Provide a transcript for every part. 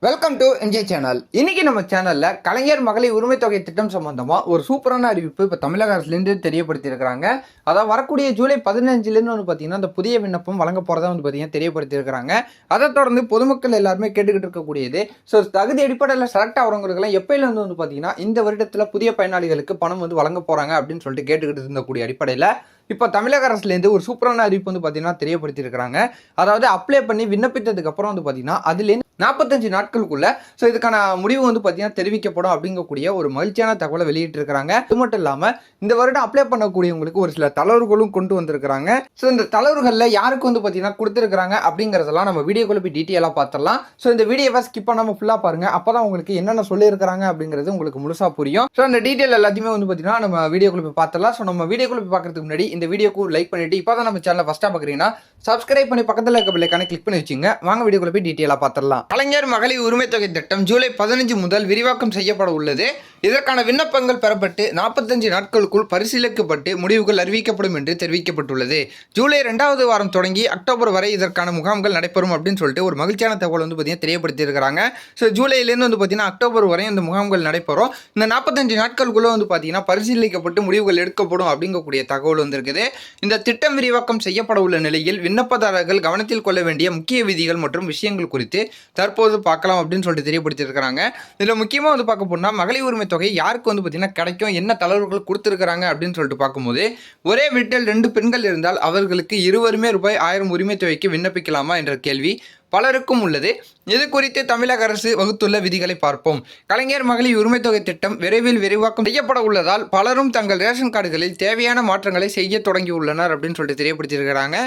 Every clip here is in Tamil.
Welcome to NJ channel. இன்னைக்கு நம்ம சேனல்ல கலைஞர் மகளிர் உரிமை தொகை திட்டம் சம்பந்தமா ஒரு சூப்பரான அறிவிப்பு இப்போ தமிழக அரசுலேருந்து தெரியப்படுத்தியிருக்கிறாங்க. அதாவது வரக்கூடிய ஜூலை 15லேருந்து வந்து பார்த்தீங்கன்னா அந்த புதிய விண்ணப்பம் வழங்க போறதா வந்து பார்த்தீங்கன்னா தெரியப்படுத்தியிருக்கிறாங்க. அதை தொடர்ந்து பொதுமக்கள் எல்லாருமே கேட்டுக்கிட்டு இருக்கக்கூடியது, ஸோ தகுதி அடிப்படையில் செலக்ட் ஆகிறவங்களுக்குலாம் எப்பயிலேருந்து வந்து பார்த்தீங்கன்னா இந்த வருடத்தில் புதிய பயனாளிகளுக்கு பணம் வந்து வழங்க போறாங்க அப்படின்னு சொல்லிட்டு கேட்டுக்கிட்டு இருந்தக்கூடிய அடிப்படையில் இப்போ தமிழக அரசுலேருந்து ஒரு சூப்பரான அறிவிப்பு வந்து பார்த்தீங்கன்னா தெரியப்படுத்தியிருக்கிறாங்க. அதாவது அப்ளை பண்ணி விண்ணப்பித்ததுக்கு அப்புறம் வந்து பார்த்தீங்கன்னா அதுலேருந்து 45 நாட்களுக்குள்ள ஸோ இதுக்கான முடிவு வந்து பார்த்தீங்கன்னா தெரிவிக்கப்படும் அப்படிங்கக்கூடிய ஒரு மகிழ்ச்சியான தகவலை வெளியிட்டிருக்கிறாங்க. இது மட்டும் இல்லாமல் இந்த வருடம் அப்ளை பண்ணக்கூடியவங்களுக்கு ஒரு சில தளர்வுகளும் கொண்டு வந்திருக்கிறாங்க. ஸோ இந்த தளர்வுகளில் யாருக்கு வந்து பார்த்தீங்கன்னா கொடுத்துருக்காங்க அப்படிங்கிறதெல்லாம் நம்ம வீடியோக்குள்ள போய் டீட்டெயிலாக பார்த்துடலாம். ஸோ இந்த வீடியோவை ஸ்கிப் பண்ணாமல் ஃபுல்லாக பாருங்க, அப்போ தான் உங்களுக்கு என்னென்ன சொல்லியிருக்கிறாங்க அப்படிங்கிறது உங்களுக்கு முழுசாக புரியும். ஸோ அந்த டீட்டெயில் எல்லாத்தையுமே வந்து பார்த்தீங்கன்னா நம்ம வீடியோக்குள்ள போய் பார்த்துடலாம். ஸோ நம்ம வீடியோக்குள்ள போய் பார்க்கறதுக்கு முன்னாடி இந்த வீடியோக்கு லைக் பண்ணிட்டு இப்போ தான் நம்ம சேனலை ஃபஸ்ட்டாக பார்க்குறீங்கன்னா சப்ஸ்கிரைப் பண்ணி பக்கத்தில் இருக்க பெல்லைக்கான கிளிக் பண்ணி வச்சுங்க. வாங்க வீடியோக்குள்ள போய் டீட்டெயிலாக பார்த்துடலாம். கலைஞர் மகளிர் உரிமை தொகை திட்டம் ஜூலை 15 முதல் விரிவாக்கம் செய்யப்பட உள்ளது. இதற்கான விண்ணப்பங்கள் பெறப்பட்டு 45 நாட்களுக்குள் பரிசீலிக்கப்பட்டு முடிவுகள் அறிவிக்கப்படும் என்று தெரிவிக்கப்பட்டுள்ளது. ஜூலை 2வது வாரம் தொடங்கி அக்டோபர் வரை இதற்கான முகாம்கள் நடைபெறும் அப்படின்னு சொல்லிட்டு ஒரு மகிழ்ச்சியான தகவல் வந்து பார்த்தீங்கன்னா தெரியப்படுத்தியிருக்கிறாங்க. ஸோ ஜூலையிலேருந்து வந்து பார்த்தீங்கன்னா அக்டோபர் வரை இந்த முகாம்கள் நடைபெறும். இந்த 45 நாட்களுக்குள்ளே வந்து பார்த்தீங்கன்னா பரிசீலிக்கப்பட்டு முடிவுகள் எடுக்கப்படும் அப்படிங்கக்கூடிய தகவல் வந்திருக்குது. இந்த திட்டம் விரிவாக்கம் செய்யப்பட உள்ள நிலையில் விண்ணப்பதாரர்கள் கவனத்தில் கொள்ள வேண்டிய முக்கிய விதிகள் மற்றும் விஷயங்கள் குறித்து தற்போது பார்க்கலாம் அப்படின்னு சொல்லிட்டு தெரியப்படுத்தியிருக்கிறாங்க. இதில் முக்கியமாக வந்து பார்க்க போனால் மகளிர் உரிமை தொகை யாருக்கு வந்து பார்த்தீங்கன்னா கிடைக்கும், என்ன தளர்வுகள் கொடுத்துருக்காங்க அப்படின்னு சொல்லிட்டு பார்க்கும்போது, ஒரே வீட்டில் 2 பெண்கள் இருந்தால் அவர்களுக்கு இருவருமே ரூபாய் 1000 உரிமை தொகைக்கு விண்ணப்பிக்கலாமா என்ற கேள்வி பலருக்கும் உள்ளது. இது குறித்து தமிழக அரசு வகுத்துள்ள விதிகளை பார்ப்போம். கலைஞர் மகளிர் உரிமை தொகை திட்டம் விரைவில் விரிவாக்கம் செய்யப்பட உள்ளதால் பலரும் தங்கள் ரேஷன் கார்டுகளில் தேவையான மாற்றங்களை செய்ய தொடங்கியுள்ளனர் அப்படின்னு சொல்லிட்டு தெரியப்படுத்தியிருக்கிறாங்க.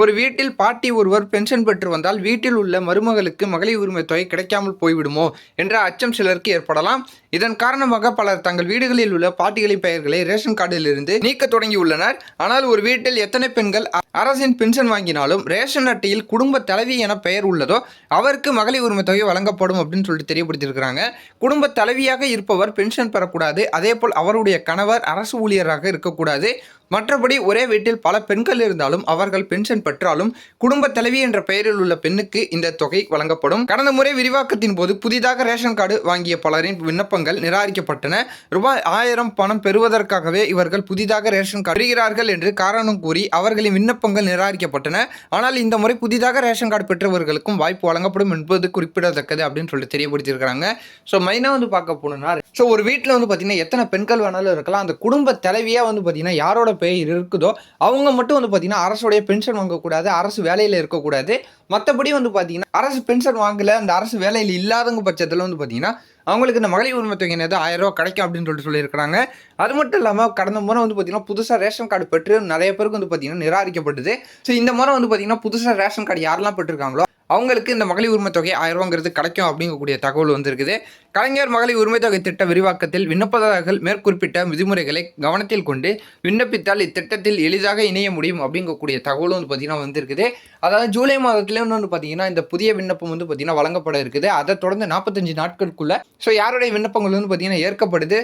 ஒரு வீட்டில் பாட்டி ஒருவர் பென்ஷன் பெற்று வந்தால் வீட்டில் உள்ள மருமகளுக்கு மகளிர் உரிமை தொகை கிடைக்காமல் போய்விடுமோ என்ற அச்சம் சிலருக்கு ஏற்படலாம். இதன் காரணமாக பலர் தங்கள் வீடுகளில் உள்ள பாட்டிகளின் பெயர்களை ரேஷன் கார்டில் இருந்து நீக்க தொடங்கியுள்ளனர். ஆனால் ஒரு வீட்டில் எத்தனை பெண்கள் அரசின் பென்ஷன் வாங்கினாலும் ரேஷன் அட்டையில் குடும்ப தலைவி என பெயர் உள்ளதோ அவருக்கு மகளிர் உரிமை தொகை வழங்கப்படும் அப்படின்னு சொல்லிட்டு தெரியப்படுத்தியிருக்கிறாங்க. குடும்ப தலைவியாக இருப்பவர் பென்ஷன் பெறக்கூடாது. அதேபோல் அவருடைய கணவர் அரசு ஊழியராக இருக்கக்கூடாது. மற்றபடி ஒரே வீட்டில் பல பெண்கள் இருந்தாலும் அவர்கள் பென்ஷன் பெற்றாலும் குடும்ப தலைவி என்ற பெயரில் உள்ள பெண்ணுக்கு இந்த தொகை வழங்கப்படும். கடந்த முறை விரிவாக்கத்தின் போது புதிதாக ரேஷன் கார்டு வாங்கிய பலரின் விண்ணப்பங்கள் நிராகரிக்கப்பட்டன. ரூபாய் 1000 பணம் பெறுவதற்காகவே இவர்கள் புதிதாக ரேஷன் கார்டு பெறுகிறார்கள் என்று காரணம் கூறி அவர்களின் விண்ணப்பங்கள் நிராகரிக்கப்பட்டன. ஆனால் இந்த முறை புதிதாக ரேஷன் கார்டு பெற்றவர்களுக்கும் வாய்ப்பு வழங்கப்படும் என்பது குறிப்பிடத்தக்கது அப்படின்னு சொல்லிட்டு தெரியப்படுத்தியிருக்கிறாங்க. ஸோ மெயினாக வந்து பார்க்க போனோம்னா, ஸோ ஒரு வீட்டில் வந்து பார்த்தீங்கன்னா எத்தனை பெண்கள் வேணாலும் இருக்கலாம். அந்த குடும்ப தலைவியாக வந்து பார்த்தீங்கன்னா யாரோட பெயர் இருக்குதோ அவங்க மட்டும் வந்து பார்த்தீங்கன்னா அரசுடைய பென்ஷன் வாங்கக்கூடாது, அரசு வேலையில் இருக்கக்கூடாது. மற்றபடி வந்து பார்த்தீங்கன்னா அரசு பென்ஷன் வாங்கலை, அந்த அரசு வேலையில் இல்லாதவங்க பட்சத்தில் வந்து பார்த்தீங்கன்னா அவங்களுக்கு இந்த மகளிர் உரிமை தொகை 1000 ரூபா கிடைக்கும் அப்படின்னு சொல்லிட்டு சொல்லியிருக்கிறாங்க. அது மட்டும் இல்லாமல் கடந்த முறை வந்து பார்த்தீங்கன்னா புதுசாக ரேஷன் கார்டு பெற்று நிறைய பேருக்கு வந்து பார்த்தீங்கன்னா நிராகரிக்கப்பட்டது. ஸோ இந்த முறை வந்து பார்த்தீங்கன்னா புதுசாக ரேஷன் கார்டு யாரெல்லாம் பெற்றிருக்காங்களோ அவங்களுக்கு இந்த மகளிர் உரிமை தொகை 1000 ரூபாங்கிறது கிடைக்கும் அப்படிங்கக்கூடிய தகவல் வந்திருக்குது. கலைஞர் மகளிர் உரிமை தொகை திட்ட விரிவாக்கத்தில் விண்ணப்பதாரர்கள் மேற்குறிப்பிட்ட விதிமுறைகளை கவனத்தில் கொண்டு விண்ணப்பித்தால் இத்திட்டத்தில் எளிதாக இணைய முடியும் அப்படிங்கக்கூடிய தகவலும் வந்து பார்த்தீங்கன்னா வந்திருக்குது. அதாவது ஜூலை மாதத்துலேயே வந்து பார்த்தீங்கன்னா இந்த புதிய விண்ணப்பம் வந்து பார்த்தீங்கன்னா வழங்கப்பட இருக்குது. அதை தொடர்ந்து 45 நாட்களுக்குள்ள ஸோ யாருடைய விண்ணப்பங்கள் வந்து பார்த்தீங்கன்னா ஏற்கப்படுது,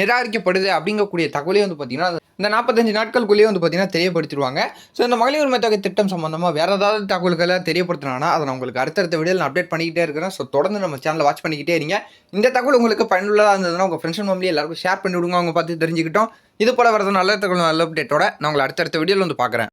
நிராகரிக்கப்படுது அப்படிங்கக்கூடிய தகவலே வந்து பார்த்தீங்கன்னா இந்த 45 நாட்களுக்குள்ளேயே வந்து பார்த்தீங்கன்னா தெரியப்படுத்திடுவாங்க. ஸோ இந்த மகளிர் உரிமை தொகை திட்டம் சம்பந்தமாக வேறு ஏதாவது தகவல்களை தெரியப்படுத்தினாங்கன்னா அதை நான் உங்களுக்கு அடுத்தடுத்த வீடியோவில் நான் அப்டேட் பண்ணிக்கிட்டே இருக்கிறேன். ஸோ தொடர்ந்து நம்ம சேனலை வாட்ச் பண்ணிக்கிட்டே இருங்க. இந்த தகவல் உங்களுக்கு பயனுள்ளதாக இருந்ததுன்னா உங்கள் ஃப்ரெண்ட்ஸ் அண்ட் ஃபேமிலி எல்லாருக்கும் ஷேர் பண்ணி விடுங்க, அவங்க பார்த்து தெரிஞ்சுக்கிட்டோம். இது போல வரது நல்ல தகவல் நல்ல அப்டேட்டோட நான் உங்களை அடுத்தடுத்த வீடியோவில் வந்து பார்க்குறேன்.